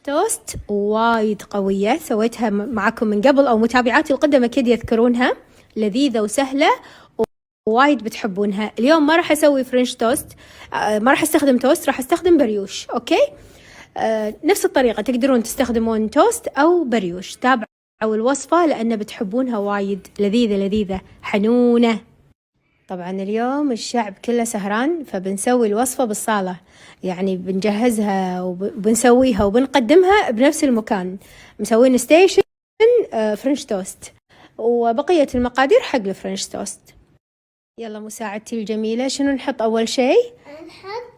توست وايد قوية، سويتها معكم من قبل أو متابعاتي القدم أكيد يذكرونها، لذيذة وسهلة ووايد بتحبونها. اليوم ما راح أسوي فرنش توست، ما راح أستخدم توست، راح أستخدم بريوش. أوكي، نفس الطريقة تقدرون تستخدمون توست أو بريوش. تابعوا الوصفة لأن بتحبونها وايد، لذيذة لذيذة حنونة. طبعا اليوم الشعب كله سهران، فبنسوي الوصفة بالصالة، يعني بنجهزها وبنسويها وبنقدمها بنفس المكان. مسوين ستيشن فرنش توست، وبقية المقادير حق الفرنش توست. يلا مساعدتي الجميلة، شنو نحط أول شيء؟ نحط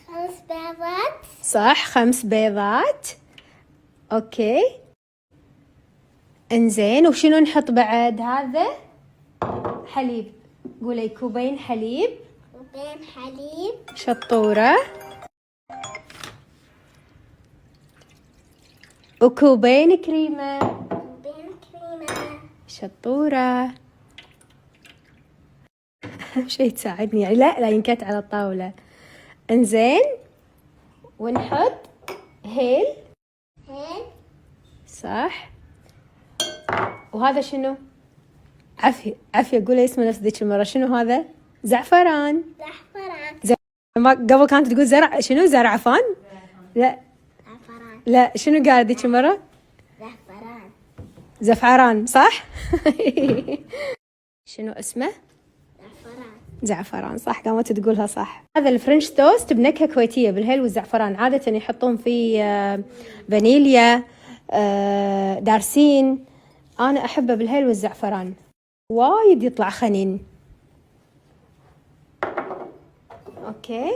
5 بيضات. صح، 5 بيضات. أوكي انزين، وشنو نحط بعد هذا؟ حليب. قولي 2 كوبين حليب. 2 كوبين حليب. شطورة. وكوبين كريمة. 2 كوبين كريمة. شطورة. شيء تساعدني يعني، لا ينكت على الطاولة. انزين، ونحط هيل. صح. وهذا شنو؟ عافية قولي اسمه نفس ذيك المرة. شنو هذا؟ زعفران. ما قبل كانت تقول زرع، شنو زرعفان؟ لا زعفران. لا، شنو قال ذيك المرة؟ زعفران صح. شنو اسمه؟ زعفران صح، قامت تقولها صح. هذا الفرنش توست بنكهة كويتية بالهيل والزعفران، عادة يحطون فيه فانيليا، دارسين. أنا أحبه بالهيل والزعفران، وايد يطلع خنين. أوكي،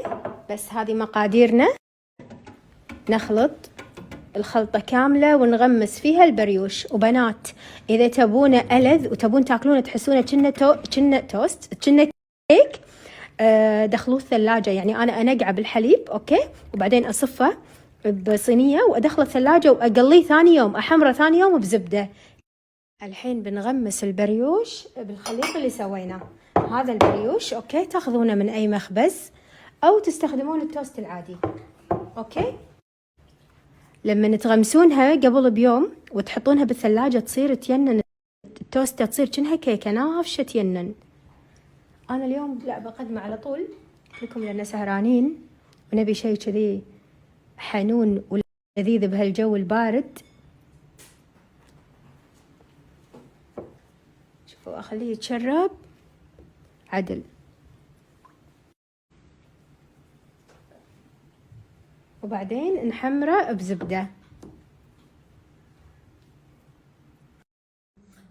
بس هذه مقاديرنا. نخلط الخلطة كاملة ونغمس فيها البريوش. وبنات إذا تبونه ألذ وتبون تاكلونه تحسونه كنا توست، كنا كيك، دخلوه الثلاجة. يعني أنا أنقعه بالحليب أوكي، وبعدين أصفه بصينية وأدخله الثلاجة وأقليه ثاني يوم، أحمره ثاني يوم بزبدة. الحين بنغمس البريوش بالخليط اللي سويناه. هذا البريوش أوكي، تاخذونه من أي مخبز أو تستخدمون التوست العادي. أوكي، لما تغمسونها قبل بيوم وتحطونها بالثلاجة تصير تينن، التوستة تصير كأنها كيكة نافشة تينن. أنا اليوم لا بقدمه على طول لكم لأننا سهرانين ونبي شيء كذي حنون ولذيذ بهالجو البارد. شوفوا أخليه يتشرب عدل. وبعدين نحمره بزبدة.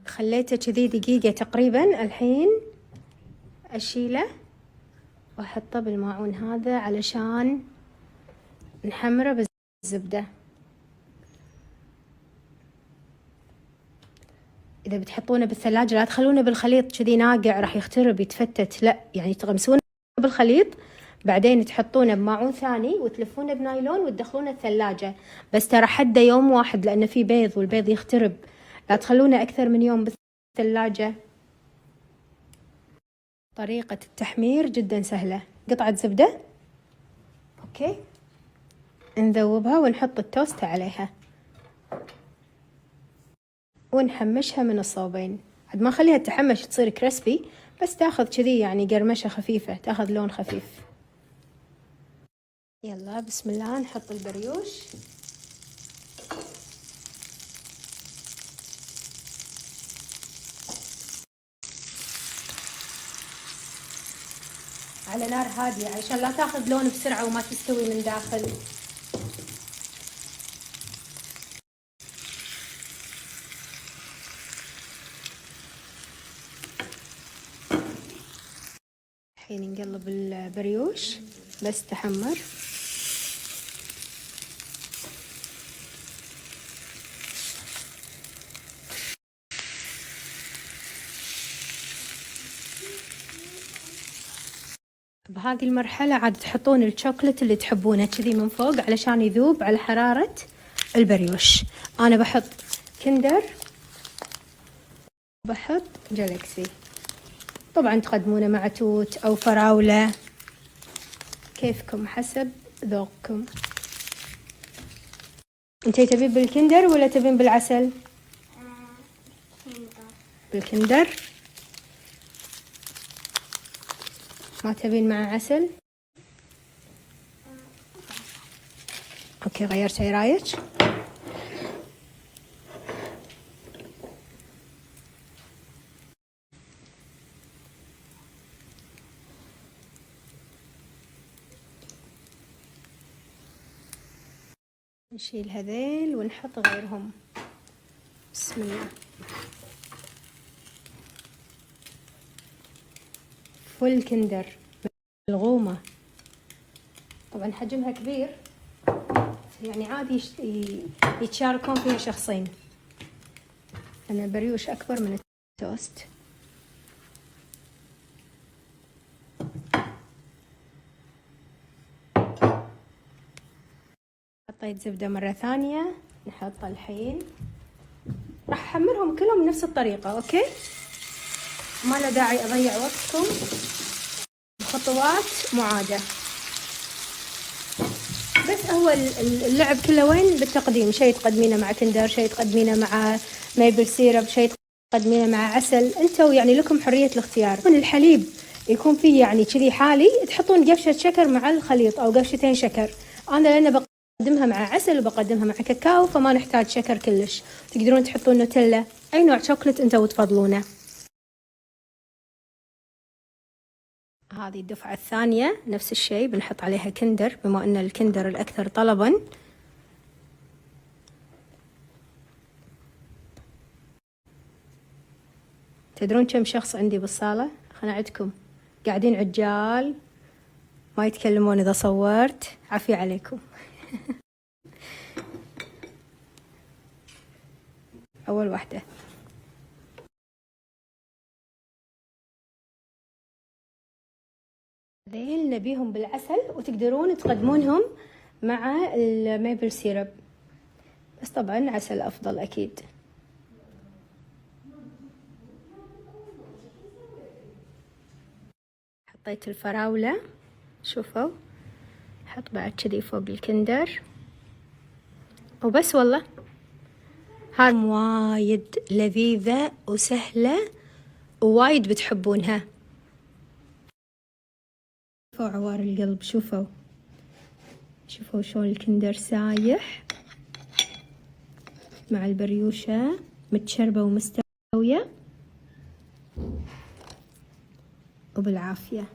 خليته كذي دقيقة تقريبا. الحين أشيله وأحطه بالماعون هذا علشان نحمره بالزبدة. إذا بتحطونه بالثلاجة لا تخلونه بالخليط كذي ناقع، راح يخترب يتفتت. لا يعني تغمسونه بالخليط، بعدين تحطونه بماعون ثاني وتلفونه بنايلون وتدخلونه الثلاجة. بس ترى حده يوم واحد لأنه فيه بيض والبيض يخترب، لا تخلونه أكثر من يوم بالثلاجة. طريقة التحمير جدا سهلة. قطعة زبدة أوكي، نذوبها ونحط التوست عليها ونحمشها من الصوبين. عاد ما نخليها تحمش تصير كريسبي، بس تاخذ كذي يعني قرمشة خفيفة، تاخذ لون خفيف. يلا بسم الله نحط البريوش. على نار هادية عشان لا تاخذ لون بسرعة وما تستوي من داخل. الحين نقلب البريوش بس تحمر. بهذه المرحلة عاد تحطون الشوكولات اللي تحبونه كذي من فوق علشان يذوب على حرارة البريوش. أنا بحط كندر، بحط جالكسي. طبعا تقدمونه مع توت أو فراولة كيفكم حسب ذوقكم. انتي تبين بالكندر ولا تبين بالعسل؟ كندر. بالكندر. ما تبين مع عسل؟ اوكي غيرتي رايك؟ نشيل هذيل ونحط غيرهم. بسم الله. فل كندر الغومة، طبعا حجمها كبير يعني عادي يتشاركون فيها شخصين. أنا بريوش أكبر من التوست. حطيت زبدة مرة ثانية، نحط الحين راح أحمرهم كلهم بنفس الطريقة. أوكي، ما له داعي أضيع وقتكم بخطوات معادة. بس هو اللعب كله وين؟ بالتقديم. شيء تقدمينه مع كندر، شيء تقدمينه مع ميبل سيرب، شيء تقدمينه مع عسل. انتوا يعني لكم حرية الاختيار. من الحليب يكون فيه يعني كذي حالي، تحطون قفشة شكر مع الخليط او قفشتين شكر. انا لأن بقدمها مع عسل وبقدمها مع كاكاو فما نحتاج شكر كلش. تقدرون تحطون نوتيلا، اي نوع شوكولات انتوا تفضلونه. هذه الدفعة الثانية نفس الشيء، بنحط عليها كندر بما ان الكندر الاكثر طلبا. تدرون كم شخص عندي بالصالة؟ خلنا أعدكم، قاعدين عجال ما يتكلمون إذا صورت. عافية عليكم. أول واحدة. هذيل نبيهم بالعسل وتقدرون تقدمونهم مع الميبل سيرب، بس طبعا عسل أفضل أكيد. حطيت الفراولة، شوفوا حط بعد كذي فوق الكندر وبس. والله هذه وايد لذيذة وسهلة ووايد بتحبونها. شوفوا عوار القلب، شوفوا شلون الكندر سايح مع البريوشة متشربة ومستوية وبالعافية.